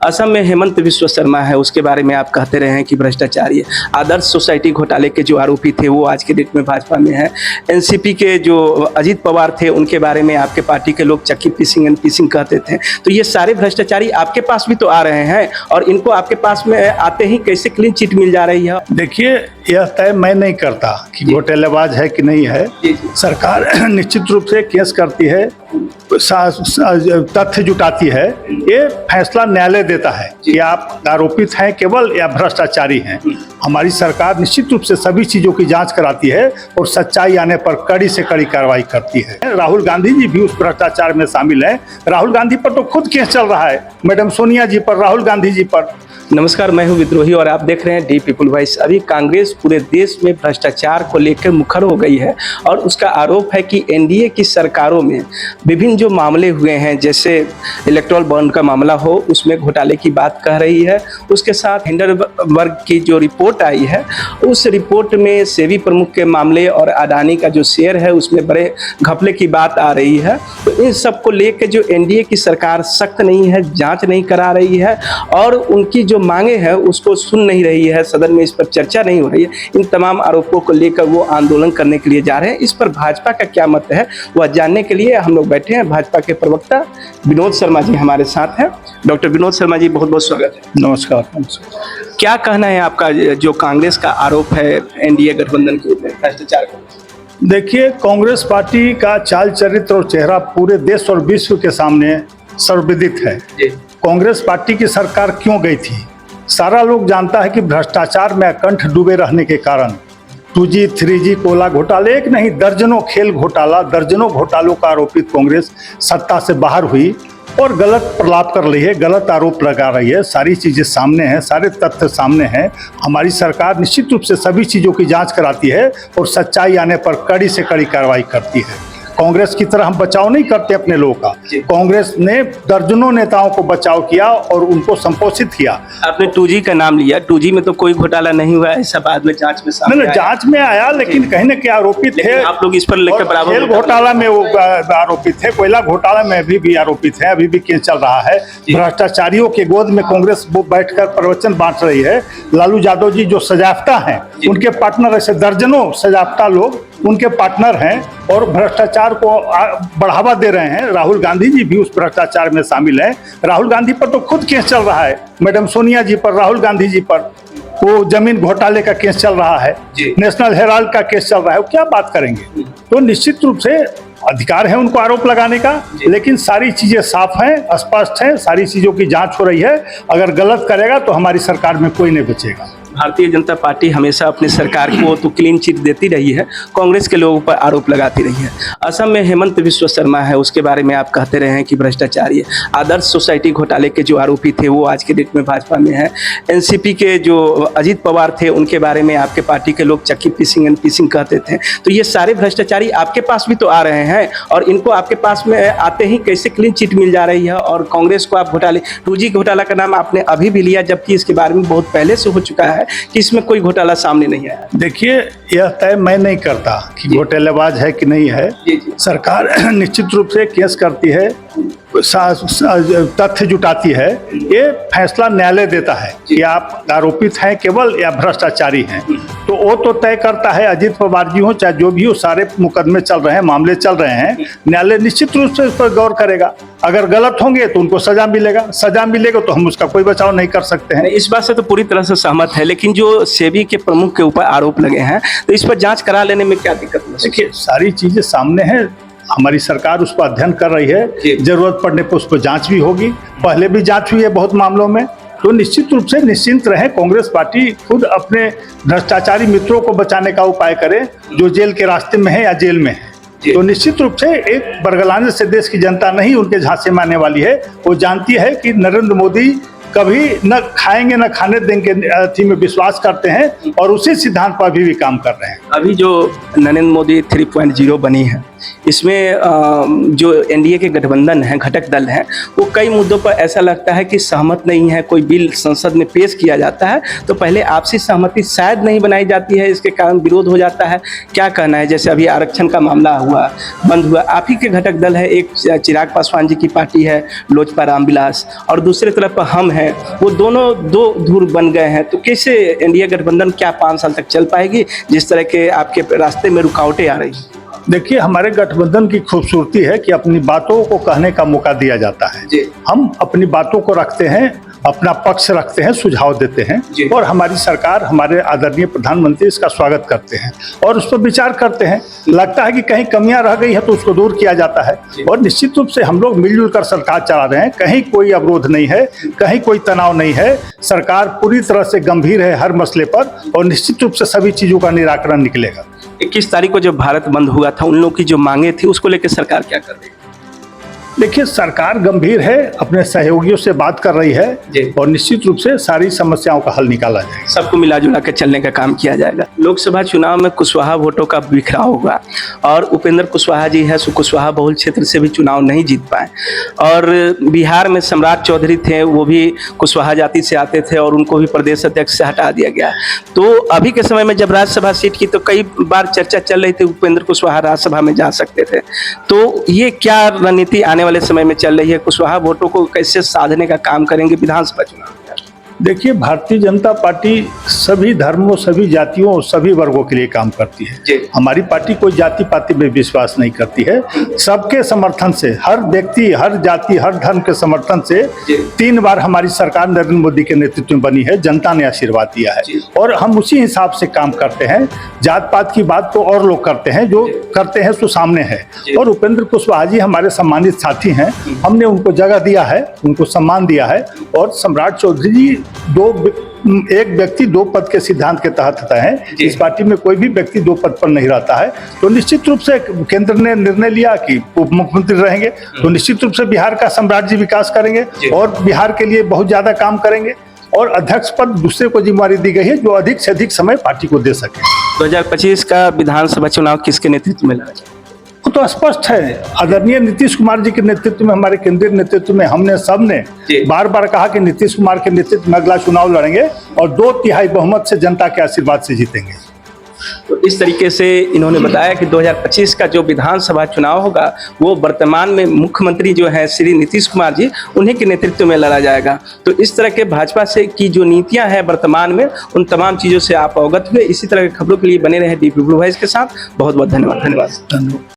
असम में हेमंत बिस्वा शर्मा है, उसके बारे में आप कहते रहे हैं कि भ्रष्टाचारी है। आदर्श सोसाइटी घोटाले के जो आरोपी थे वो आज के डेट में भाजपा में है। एनसीपी के जो अजीत पवार थे उनके बारे में आपके पार्टी के लोग चक्की पीसिंग एंड पीसिंग कहते थे। तो ये सारे भ्रष्टाचारी आपके पास भी तो आ रहे हैं और इनको आपके पास में आते ही कैसे क्लीन चिट मिल जा रही है? देखिए, यह तय मैं नहीं करता कि घोटालेबाज है कि नहीं है। सरकार निश्चित रूप से केस करती है, तथ्य जुटाती है, ये फैसला न्यायालय देता है कि आप आरोपित हैं केवल या भ्रष्टाचारी हैं। हमारी सरकार निश्चित रूप से सभी चीजों की जांच कराती है और सच्चाई आने पर कड़ी से कड़ी कार्रवाई करती है। राहुल गांधी जी भी उस भ्रष्टाचार में शामिल हैं। राहुल गांधी पर तो खुद केस चल रहा है, मैडम सोनिया जी पर, राहुल गांधी जी पर। नमस्कार, मैं हूं विद्रोही और आप देख रहे हैं डी पीपुल वॉइस। अभी कांग्रेस पूरे देश में भ्रष्टाचार को लेकर मुखर हो गई है और उसका आरोप है कि एनडीए की सरकारों में विभिन्न जो मामले हुए हैं, जैसे इलेक्टोरल बॉन्ड का मामला हो, उसमें घोटाले की बात कह रही है। उसके साथ हिंडनबर्ग की जो रिपोर्ट आई है, उस रिपोर्ट में सेबी प्रमुख के मामले और अडानी का जो शेयर है उसमें बड़े घपले की बात आ रही है। तो इन सब को लेकर जो एनडीए की सरकार सख्त नहीं है, जाँच नहीं करा रही है और उनकी जो मांगे हैं उसको सुन नहीं रही है, सदन में इस पर चर्चा नहीं हो रही है। इन तमाम आरोपों को लेकर वो आंदोलन करने के लिए जा रहे हैं। इस पर भाजपा का क्या मत है वह जानने के लिए हम लोग बैठे हैं। भाजपा के प्रवक्ता विनोद शर्मा जी हमारे साथ हैं। डॉक्टर विनोद शर्मा जी, बहुत बहुत स्वागत है। नमस्कार। क्या कहना है आपका जो कांग्रेस का आरोप है एनडीए गठबंधन के ऊपर भ्रष्टाचार को? देखिए, कांग्रेस पार्टी का चाल चरित्र और चेहरा पूरे देश और विश्व के सामने सर्वविदित है। कांग्रेस पार्टी की सरकार क्यों गई थी? सारा लोग जानता है कि भ्रष्टाचार में अकंठ डूबे रहने के कारण 2G 3G कोला घोटाले, एक नहीं दर्जनों खेल घोटाला, दर्जनों घोटालों का आरोपित कांग्रेस सत्ता से बाहर हुई और गलत प्रलाप कर रही है, गलत आरोप लगा रही है। सारी चीज़ें सामने हैं, सारे तथ्य सामने हैं। हमारी सरकार निश्चित रूप से सभी चीज़ों की जांच कराती है और सच्चाई आने पर कड़ी से कड़ी कार्रवाई करती है। कांग्रेस की तरह हम बचाव नहीं करते अपने लोगों का। कांग्रेस ने दर्जनों नेताओं को बचाव किया और उनको संपोषित किया। आपने 2G का नाम लिया, 2G में तो कोई घोटाला नहीं हुआ, ऐसा बाद में जांच में सामने आया। जांच में आया, लेकिन कहीं न कहीं आरोपित थे। आप लोग इस पर लेकर बराबर खेल घोटाला में वो आरोपित थे, कोयला घोटाला में अभी भी आरोपित है, अभी भी केस चल रहा है। भ्रष्टाचारियों के गोद में कांग्रेस बैठकर प्रवचन बांट रही है। लालू यादव जी जो सजाफ्ता हैं, उनके पार्टनर, ऐसे दर्जनों सजाफ्ता लोग उनके पार्टनर हैं और भ्रष्टाचार को बढ़ावा दे रहे हैं। राहुल गांधी जी भी उस भ्रष्टाचार में शामिल हैं। राहुल गांधी पर तो खुद केस चल रहा है, मैडम सोनिया जी पर, राहुल गांधी जी पर। वो जमीन घोटाले का केस चल रहा है, नेशनल हेराल्ड का केस चल रहा है। वो क्या बात करेंगे? तो निश्चित रूप से अधिकार है उनको आरोप लगाने का, लेकिन सारी चीजें साफ हैं, स्पष्ट हैं, सारी चीजों की जांच हो रही है। अगर गलत करेगा तो हमारी सरकार में कोई नहीं बचेगा। भारतीय जनता पार्टी हमेशा अपनी सरकार को तो क्लीन चिट देती रही है, कांग्रेस के लोगों पर आरोप लगाती रही है। असम में हेमंत बिस्वा शर्मा है, उसके बारे में आप कहते रहे हैं कि भ्रष्टाचारी है। आदर्श सोसाइटी घोटाले के जो आरोपी थे वो आज के डेट में भाजपा में है। एनसीपी के जो अजीत पवार थे उनके बारे में आपके पार्टी के लोग चक्की पीसिंग एंड पीसिंग कहते थे। तो ये सारे भ्रष्टाचारी आपके पास भी तो आ रहे हैं और इनको आपके पास में आते ही कैसे क्लीन चिट मिल जा रही है और कांग्रेस को आप घोटाले, 2G घोटाला का नाम आपने अभी भी लिया, जबकि इसके बारे में बहुत पहले से हो चुका है कि इसमें कोई घोटाला सामने नहीं आया। देखिए, यह तय मैं नहीं करता कि घोटालेबाज है कि नहीं है। सरकार निश्चित रूप से केस करती है, तथ्य जुटाती है, ये फैसला न्यायालय देता है कि आप आरोपित हैं केवल या भ्रष्टाचारी हैं। तो वो तो तय करता है, अजीत पवार जी हो चाहे जो भी हो, सारे मुकदमे चल रहे हैं, मामले चल रहे हैं। न्यायालय निश्चित रूप से इस पर गौर करेगा। अगर गलत होंगे तो उनको सजा मिलेगा, सजा मिलेगा तो हम उसका कोई बचाव नहीं कर सकते हैं। इस बात से तो पूरी तरह से सहमत है, लेकिन जो सेबी के प्रमुख के ऊपर आरोप लगे हैं तो इस पर जांच करा लेने में क्या दिक्कत है? देखिए, सारी चीजें सामने हैं, हमारी सरकार उस पर अध्ययन कर रही है। जरूरत पड़ने पर उस पर जांच भी होगी। पहले भी जांच हुई है बहुत मामलों में। तो निश्चित रूप से निश्चिंत रहे, कांग्रेस पार्टी खुद अपने भ्रष्टाचारी मित्रों को बचाने का उपाय करे जो जेल के रास्ते में है या जेल में है। तो निश्चित रूप से एक बरगलाने से देश की जनता नहीं उनके झांसे में आने वाली है। वो जानती है कि नरेंद्र मोदी कभी न खाएंगे न खाने देंगे थी में विश्वास करते हैं और उसी सिद्धांत पर भी काम कर रहे हैं। अभी जो नरेंद्र मोदी 3.0 बनी है, इसमें जो एनडीए के गठबंधन है, घटक दल हैं, वो कई मुद्दों पर ऐसा लगता है कि सहमत नहीं है। कोई बिल संसद में पेश किया जाता है तो पहले आपसी सहमति शायद नहीं बनाई जाती है, इसके कारण विरोध हो जाता है। क्या कहना है? जैसे अभी आरक्षण का मामला हुआ, बंद हुआ, आप ही के घटक दल है, एक चिराग पासवान जी की पार्टी है लोजपा रामविलास, और दूसरी तरफ हम हैं हैं वो दोनों दो धुर बन गए हैं, तो कैसे एनडीए गठबंधन क्या 5 साल तक चल पाएगी जिस तरह के आपके रास्ते में रुकावटें आ रही हैं? देखिए, हमारे गठबंधन की खूबसूरती है कि अपनी बातों को कहने का मौका दिया जाता है। हम अपनी बातों को रखते हैं, अपना पक्ष रखते हैं, सुझाव देते हैं और हमारी सरकार, हमारे आदरणीय प्रधानमंत्री इसका स्वागत करते हैं और उस पर विचार करते हैं। लगता है कि कहीं कमियां रह गई है तो उसको दूर किया जाता है और निश्चित रूप से हम लोग मिलजुल कर सरकार चला रहे हैं। कहीं कोई अवरोध नहीं है, कहीं कोई तनाव नहीं है। सरकार पूरी तरह से गंभीर है हर मसले पर और निश्चित रूप से सभी चीजों का निराकरण निकलेगा। 21 तारीख को जब भारत बंद हुआ था, उन लोगों की जो मांगे थी उसको लेकर सरकार क्या कर रही है? देखिए, सरकार गंभीर है, अपने सहयोगियों से बात कर रही है और निश्चित रूप से सारी समस्याओं का हल निकाला जाएगा। सबको मिला जुला कर चलने का काम किया जाएगा। लोकसभा चुनाव में कुशवाहा वोटों का बिखराव होगा और उपेंद्र कुशवाहा जी है सो कुशवाहा बहुल क्षेत्र से भी चुनाव नहीं जीत पाए और बिहार में सम्राट चौधरी थे, वो भी कुशवाहा जाति से आते थे और उनको भी प्रदेश अध्यक्ष से हटा दिया गया। तो अभी के समय में जब राज्यसभा सीट की तो कई बार चर्चा चल रही थी उपेंद्र कुशवाहा राज्यसभा में जा सकते थे, तो ये क्या रणनीति आने वाले समय में चल रही है? कुशवाहा वोटों को कैसे साधने का काम करेंगे विधानसभा चुनाव में? देखिए, भारतीय जनता पार्टी सभी धर्मों, सभी जातियों और सभी वर्गों के लिए काम करती है। हमारी पार्टी कोई जाति पाति में विश्वास नहीं करती है। सबके समर्थन से, हर व्यक्ति, हर जाति, हर धर्म के समर्थन से 3 बार हमारी सरकार नरेंद्र मोदी के नेतृत्व में बनी है। जनता ने आशीर्वाद दिया है और हम उसी हिसाब से काम करते हैं। जात पात की बात तो और लोग करते हैं, जो करते हैं सो सामने है। और उपेंद्र कुशवाहा जी हमारे सम्मानित साथी हैं, हमने उनको जगह दिया है, उनको सम्मान दिया है और सम्राट चौधरी जी एक व्यक्ति 2 पद के सिद्धांत के तहत है। इस पार्टी में कोई भी व्यक्ति 2 पद पर नहीं रहता है। तो निश्चित रूप से केंद्र ने निर्णय लिया कि उप मुख्यमंत्री रहेंगे, तो निश्चित रूप से बिहार का सम्राट जी विकास करेंगे और बिहार के लिए बहुत ज्यादा काम करेंगे और अध्यक्ष पद दूसरे को जिम्मेवारी दी गई है जो अधिक से अधिक समय पार्टी को दे सके। 2025 का विधानसभा चुनाव किसके नेतृत्व में लड़ा जाए? वो तो स्पष्ट है, आदरणीय नीतीश कुमार जी के नेतृत्व में, हमारे केंद्रीय नेतृत्व में हमने सबने बार बार कहा कि नीतीश कुमार के नेतृत्व में अगला चुनाव लड़ेंगे और 2/3 बहुमत से जनता के आशीर्वाद से जीतेंगे। तो इस तरीके से इन्होंने बताया कि 2025 का जो विधानसभा चुनाव होगा वो वर्तमान में मुख्यमंत्री जो है श्री नीतीश कुमार जी, उन्हीं के नेतृत्व में लड़ा जाएगा। तो इस तरह के भाजपा से की जो नीतियां हैं वर्तमान में, उन तमाम चीज़ों से आप अवगत हुए। इसी तरह की खबरों के लिए बने रहे डी पीपल वॉइस के साथ। बहुत बहुत धन्यवाद।